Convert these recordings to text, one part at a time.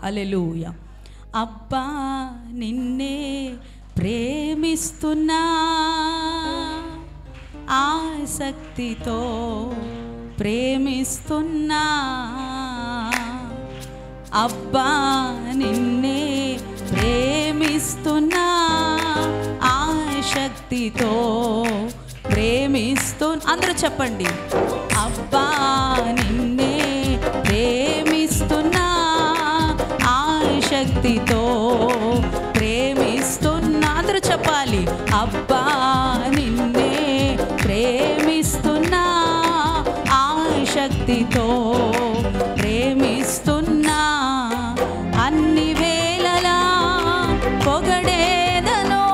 హల్లెలూయా. అబ్బా నిన్నే ప్రేమిస్తున్నా, ఆసక్తితో ప్రేమిస్తున్నా. అబ్బా నిన్నే ప్రేమిస్తున్నా, ఆసక్తితో అందరూ చెప్పండి. అబ్బా నిన్నే ప్రేమిస్తున్నా, ఆసక్తితో ప్రేమిస్తున్నా. అందరూ చెప్పాలి. అబ్బా నిన్నే ప్రేమిస్తున్నా, ఆసక్తితో ప్రేమిస్తున్నా. అన్ని వేళలా పొగడేదను,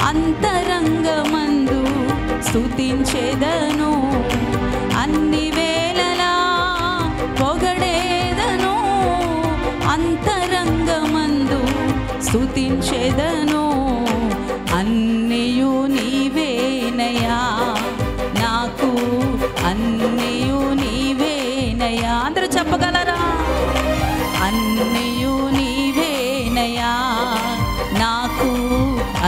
అంతరంగమందు స్తుతించెదను. అన్ని వేళలా పొగడేదను, అంతరంగమందు స్తుతించెదను. అన్నియు నీవేనయా నాకు, అన్నియు నీవేనయా. అందరూ చెప్పగలరా? అన్నియు నీవేనయా నాకు,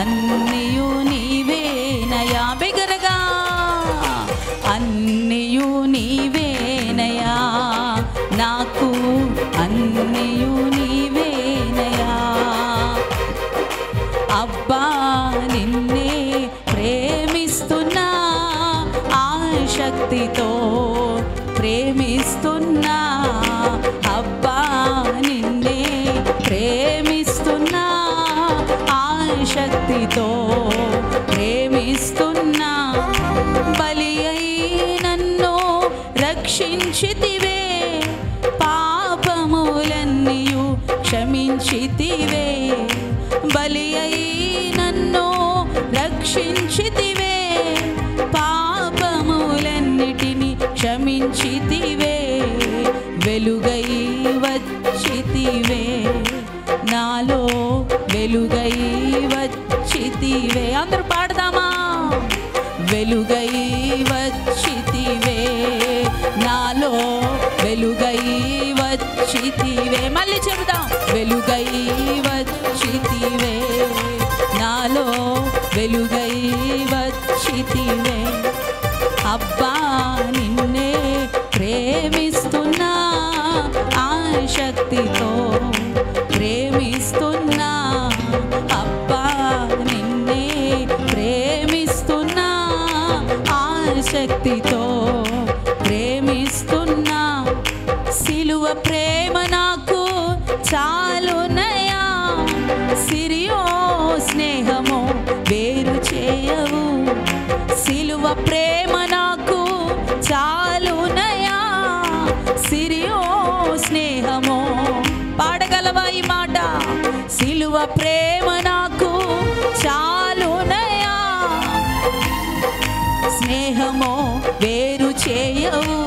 అన్నియు నీవేనయా. బిగరగా అన్నియు నీవేనయా నాకు, అన్నియు నీవేనయా. అబ్బా నిన్నే ప్రేమిస్తున్నా, ఆసక్తితో ప్రేమిస్తున్నా. అబ్బా నిన్నే ప్రేమిస్తున్నా, ఆసక్తితో ప్రేమిస్తున్నా. బలి అయి నన్ను రక్షించితివే, పాపములన్నీయు క్షమించితివే. బలి అయి నన్ను రక్షించితివే, పాపములన్నిటిని క్షమించితివే. వెలుగై వచ్చితివే, నాలో వెలుగై వచ్చితివే. అందరూ పాడదామా? వెలుగై వచ్చితివే, నాలో వెలుగై వచ్చితివే. మళ్ళీ చెబుదాం. వెలుగై వచ్చితివే, నాలో వెలుగై వచ్చితివే. అబ్బా నిన్నే ప్రేమిస్తున్నా, ఆసక్తితో ప్రేమిస్తున్నా. అబ్బా నిన్నే ప్రేమిస్తున్నా, ఆసక్తితో ప్రేమిస్తున్నా. సిలువ ప్రేమ నాకు చాలునయా, సిరియో స్నేహము వేరు చేయవు. సిలువ ప్రేమ నాకు చాలునయా, సిరియో స్నేహము. పాడగలవా ఈ మాట? సిలువ ప్రేమ నాకు చాలునయా, స్నేహము వేరు చేయవు.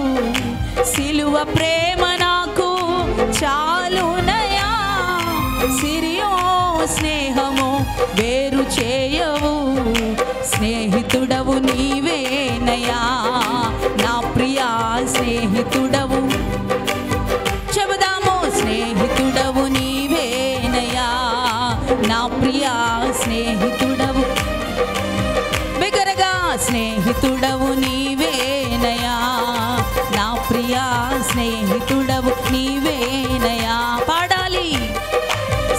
సిలువ ప్రేమ నాకు చాలునయా, సిరియో స్నేహము వేరు చేయవు. స్నేహితుడవు నీవేనయా, నా ప్రియా స్నేహితుడవు. చెబుదాము. స్నేహితుడవు నీవేనయా, నా ప్రియా స్నేహితుడవు. బిగరగా స్నేహితుడవు నీవేనయా, నా ప్రియా స్నేహితుడవు నీవేనయా. పాడాలి.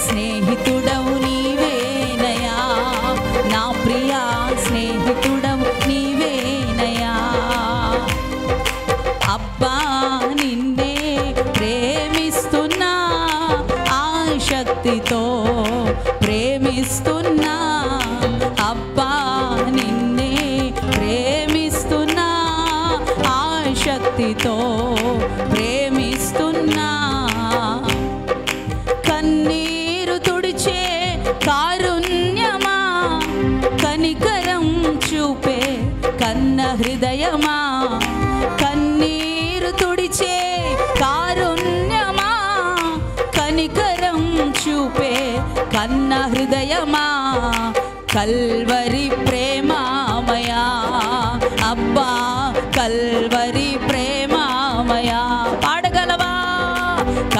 స్నేహితుడవు నీవేనయా, నా ప్రియా స్నేహితుడవు నీవేనయా. అబ్బా నిన్నే ప్రేమిస్తున్నా, ఆసక్తితో ప్రేమిస్తున్నా. అబ్బా నిన్నే ప్రేమిస్తున్నా, ఆసక్తితో ప్రేమిస్తున్నా. కన్నీరు తుడిచే కారుణ్యమా, కనికరం చూపే కన్న హృదయమా. కన్నీరు తుడిచే కారుణ్యమా, కనికరం చూపే కన్న హృదయమా. కల్వరి ప్రేమామయా, అబ్బా కల్వరి ప్రేమామయా. పాడగలవా?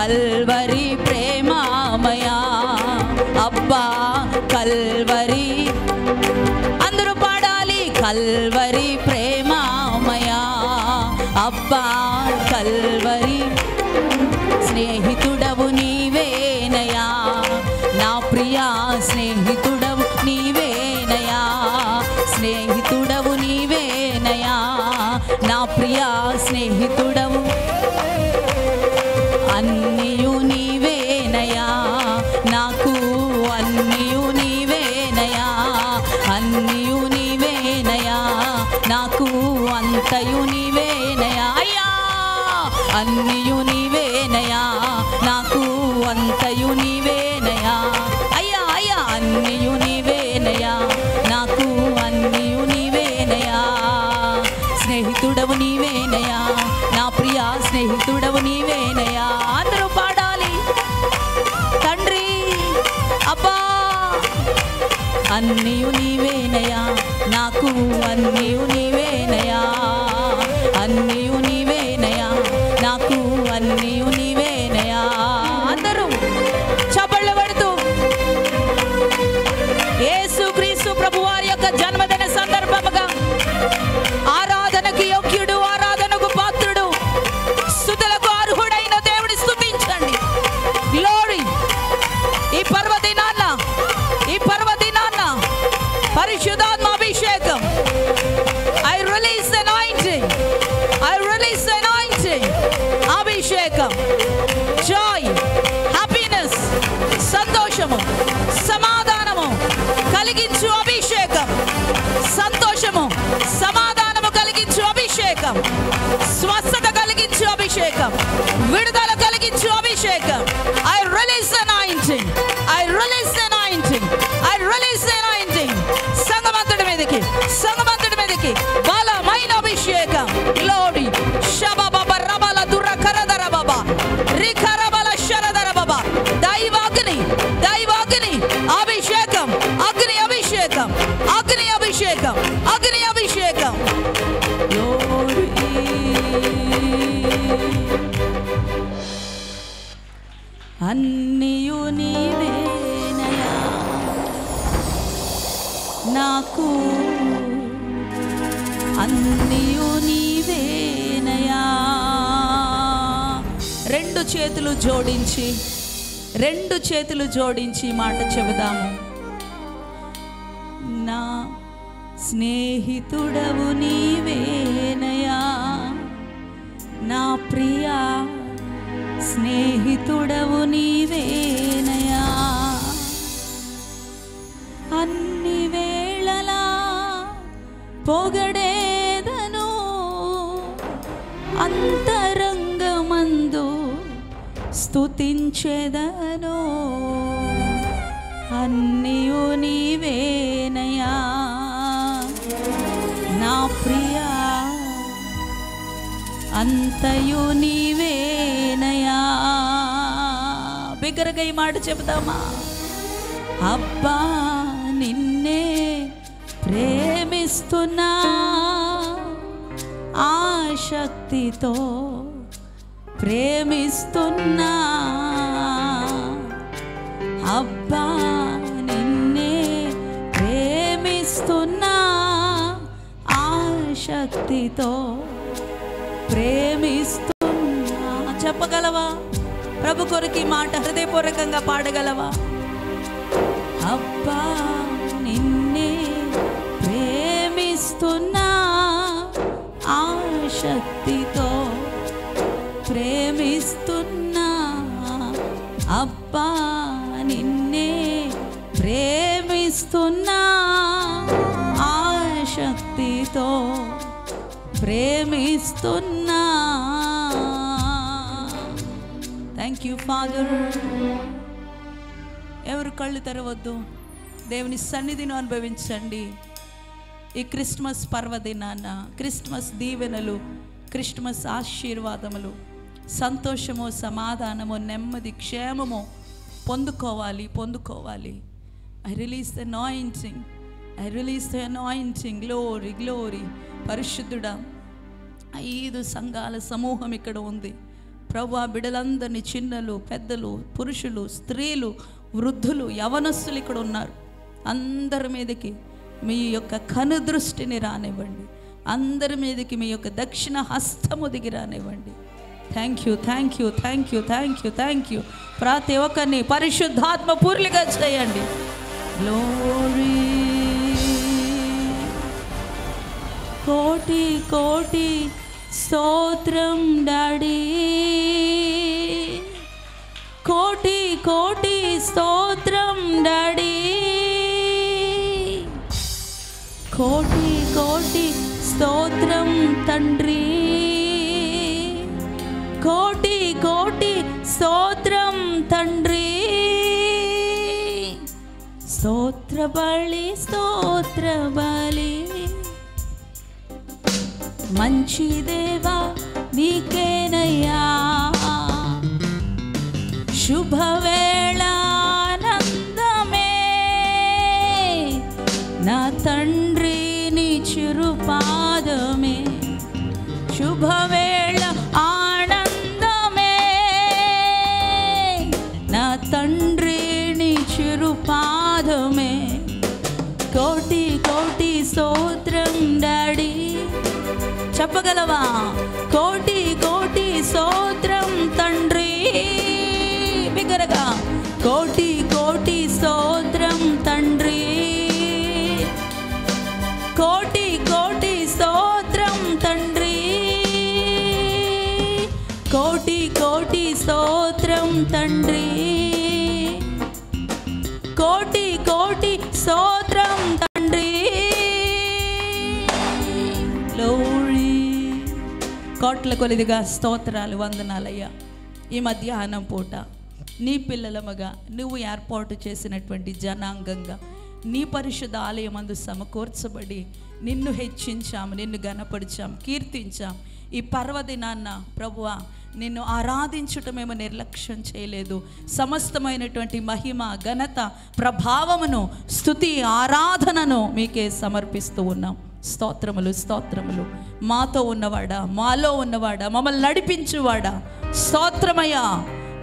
కల్వరి ప్రేమమయా, అబ్బా కల్వరి. అందరూ పాడాలి. కల్వరి ప్రేమమయా, అబ్బా కల్వరి. స్నేహితుడవు నీవేనయా, నా ప్రియా స్నేహితుడవు నీవేనయా, స్నేహితుడవు నీవేనయా, నా ప్రియా స్నేహితుడవు. అన్నియు నీవేనయా నాకు, అన్నియు నీవేనయా, అన్నియు నీవేనయా నాకు, అంతయు నీవేనయా. అయ్యా అన్నియు నీవేనయా నాకు, అంతయు నీవేనయా. అయ్యా అయ్యా అన్నియు నీవేనయా నాకు, అన్నియు నీవేనయా. స్నేహితుడవు నీవేనయా, నా ప్రియా స్నేహితుడవు నీవేనయా. అందరూ పాడాలి. తండ్రి అబ్బా అన్నియు నీవేనయా నాకు, అన్నియు నీవేనయా, అన్నియు నీవేనయా నాకు, అన్నియు నీవేనయా. అందరూ చప్పట్లు కొడుతూ యేసుక్రీస్తు ప్రభువారి యొక్క జన్మదిన సందర్భముగా ఆరాధనకు యోగ్యుడు, ఆరాధనకు పాత్రుడు, స్తుతులకు అర్హుడైన దేవుని స్తుతించండి. గ్లోరీ. ఈ పర్వదినాన్న పరిశుద్ధాత్మ అభిషేకం. I release the anointing. I release the anointing. అభిషేకం, joy, happiness, సంతోషము, సమాధానము కలిగించు అభిషేకం. సంతోషము సమాధానము కలిగించు అభిషేకం. స్వస్థత కలిగించు అభిషేకం. విడుదల కలిగించు అభిషేకం. I release the anointing. I release the anointing. I release the anointing. సంగమంతుడి మీదకి, సంగమంతుడి మీదకి బలమైన అభిషేకం. గ్లోరీ. షబబబ రబల దుర కరదర బాబా రికరబల శరదర బాబా. దైవాగ్ని, దైవాగ్ని అభిషేకం. అగ్ని అభిషేకం, అగ్ని అభిషేకం, అగ్ని అభిషేకం. గ్లోరీ. అన్నియు నీవేనయా నాకు, అన్నియు నీవేనయా. రెండు చేతులు జోడించి, రెండు చేతులు జోడించి మాట చెబుదాము. నా స్నేహితుడవు నీవేనయా, నా ప్రియా స్నేహితుడవు నీవేనయా. అన్ని వేళలా పొగడేదను, అంతరంగమందు స్తుతించెదను. అన్నియు నీవేనయా, నా ప్రియా అంతయు నీవేనయా. బిగ్గరగా ఈ మాట చెబుతామా? అబ్బా నిన్నే ప్రేమిస్తున్నా, ఆసక్తితో ప్రేమిస్తున్నా. అబ్బా నిన్నే ప్రేమిస్తున్నా, ఆసక్తితో ప్రేమిస్తున్నా. చెప్పగలవా? ప్రభు కొరకు ఈ మాట హృదయపూర్వకంగా పాడగలవా? అబ్బా నిన్నే ప్రేమిస్తున్నా, ఆసక్తితో ప్రేమిస్తున్నా. అబ్బా నిన్నే ప్రేమిస్తున్నా, ఆసక్తితో ప్రేమిస్తున్నా. Thank you father. ఎవరు కళ్ళు తెరవద్దు, దేవుని సన్నిధిని అనుభవించండి. ఈ క్రిస్మస్ పర్వదినాన క్రిస్మస్ దీవెనలు, క్రిస్మస్ ఆశీర్వాదములు, సంతోషము, సమాధానము, నెమ్మది, క్షేమము పొందుకోవాలి. I release the anointing, I release the anointing. Glory glory. పరిశుద్ధుడా, 5 సంఘాల సమూహం ఇక్కడ ఉంది. ప్రభు ఆ బిడ్డలందరినీ, చిన్నలు, పెద్దలు, పురుషులు, స్త్రీలు, వృద్ధులు, యవనస్తులు ఇక్కడ ఉన్నారు. అందరి మీదకి మీ యొక్క కనుదృష్టిని రానివ్వండి. అందరి మీదకి మీ యొక్క దక్షిణ హస్తము దిగి రానివ్వండి. Thank you, thank you, thank you, thank you, thank you. ప్రతి ఒక్కరిని పరిశుద్ధాత్మ పూర్తిగా చేయండి. గ్లోరీ. కోటి కోటి స్తోత్రం డాడీ, కోటి కోటి స్తోత్రం డాడీ, కోటి కోటి స్తోత్రం తండ్రి, కోటి కోటి స్తోత్రం తండ్రి. స్తోత్ర బలి, స్తోత్ర బలి. మంచి దేవా నీకేనయ్యా, శుభవేళ ఆనందమే, నా తండ్రి నీ చిరుపాదమే. శుభవేళ ఆనందమే, నా తండ్రి నీ చిరుపాదమే. కోటి కోటి స్తోత్రం డాడీ. చెప్పగలవా? కోటి కోటి స్తోత్రం తండ్రి. బిగ్గరగా కోటి కోటి స్తోత్రం తండ్రి, కోటి కోటి స్తోత్రం తండ్రి, కోటి కోటి స్తోత్రం తండ్రి, కోటి కోటి స్తోత్రం తండ్రి. గ్లోరీ. కోట్ల కొలిదిగా స్తోత్రాలు, వందనాలయ్యా. ఈ మధ్యాహ్నం పూట నీ పిల్లలముగా నువ్వు ఏర్పాటు చేసినటువంటి జనాంగంగా నీ పరిశుద్ధ ఆలయమందు సమకూర్చబడి నిన్ను హెచ్చించాము, నిన్ను గణపరిచాం, కీర్తించాం. ఈ పర్వదినాన్న ప్రభువా నిన్ను ఆరాధించుటమేమో నిర్లక్ష్యం చేయలేదు. సమస్తమైనటువంటి మహిమ, ఘనత, ప్రభావమును, స్తుతి, ఆరాధనను మీకే సమర్పిస్తూ ఉన్నాం. స్తోత్రములు, స్తోత్రములు. మాతో ఉన్నవాడా, మాలో ఉన్నవాడా, మమ్మల్ని నడిపించువాడా, స్తోత్రమయ్యా.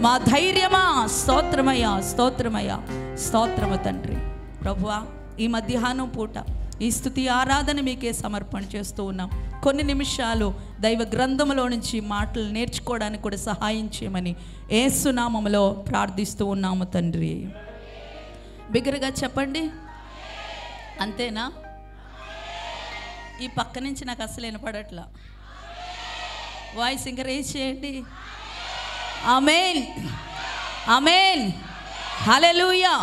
మా ధైర్యమా, స్తోత్రమయ్యా, స్తోత్రమయ్యా, స్తోత్రము తండ్రి. ప్రభువా ఈ మధ్యాహ్నం పూట ఈ స్తుతి ఆరాధన మీకే సమర్పణ చేస్తూ ఉన్నాం. కొన్ని నిమిషాలు దైవ గ్రంథములో నుంచి మాటలు నేర్చుకోవడానికి కూడా సహాయం చేయమని యేసు నామములో ప్రార్థిస్తూ ఉన్నాము తండ్రి. బిగ్గరగా చెప్పండి. అంతేనా? ఈ పక్క నుంచి నాకు అసలు వినపడట్లా. వాయిస్ ఇంకా రేజ్ చేయండి. ఆమేన్, ఆమేన్, హల్లెలూయా.